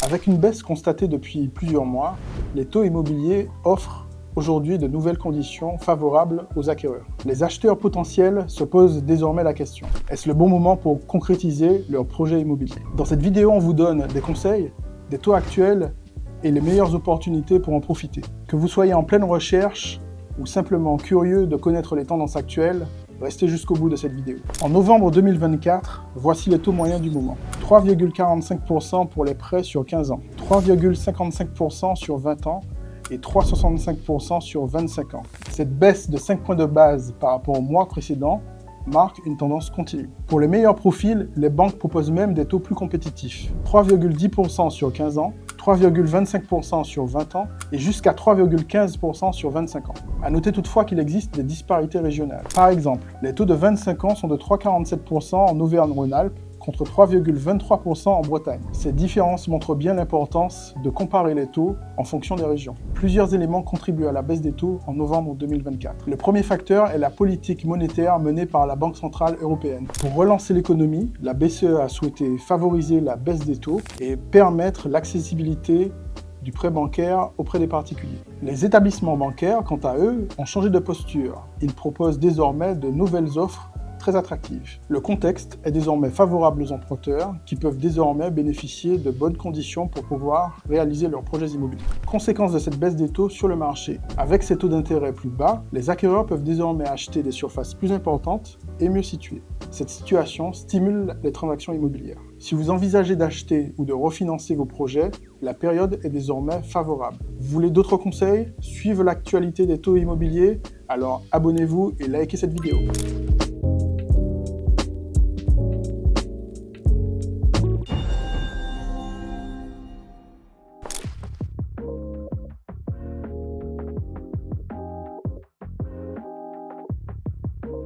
Avec une baisse constatée depuis plusieurs mois, les taux immobiliers offrent aujourd'hui de nouvelles conditions favorables aux acquéreurs. Les acheteurs potentiels se posent désormais la question: est-ce le bon moment pour concrétiser leur projet immobilier? Dans cette vidéo, on vous donne des conseils, des taux actuels et les meilleures opportunités pour en profiter. Que vous soyez en pleine recherche ou simplement curieux de connaître les tendances actuelles, restez jusqu'au bout de cette vidéo. En novembre 2024, voici les taux moyens du moment. 3,45% pour les prêts sur 15 ans, 3,55% sur 20 ans et 3,65% sur 25 ans. Cette baisse de 5 points de base par rapport au mois précédent marque une tendance continue. Pour les meilleurs profils, les banques proposent même des taux plus compétitifs. 3,10% sur 15 ans, 3,25% sur 20 ans et jusqu'à 3,15% sur 25 ans. À noter toutefois qu'il existe des disparités régionales. Par exemple, les taux de 25 ans sont de 3,47% en Auvergne-Rhône-Alpes contre 3,23% en Bretagne. Ces différences montrent bien l'importance de comparer les taux en fonction des régions. Plusieurs éléments contribuent à la baisse des taux en novembre 2024. Le premier facteur est la politique monétaire menée par la Banque centrale européenne. Pour relancer l'économie, la BCE a souhaité favoriser la baisse des taux et permettre l'accessibilité du prêt bancaire auprès des particuliers. Les établissements bancaires, quant à eux, ont changé de posture. Ils proposent désormais de nouvelles offres très attractive. Le contexte est désormais favorable aux emprunteurs qui peuvent désormais bénéficier de bonnes conditions pour pouvoir réaliser leurs projets immobiliers. Conséquence de cette baisse des taux sur le marché, avec ces taux d'intérêt plus bas, les acquéreurs peuvent désormais acheter des surfaces plus importantes et mieux situées. Cette situation stimule les transactions immobilières. Si vous envisagez d'acheter ou de refinancer vos projets, la période est désormais favorable. Vous voulez d'autres conseils? Suivez l'actualité des taux immobiliers? Alors abonnez-vous et likez cette vidéo.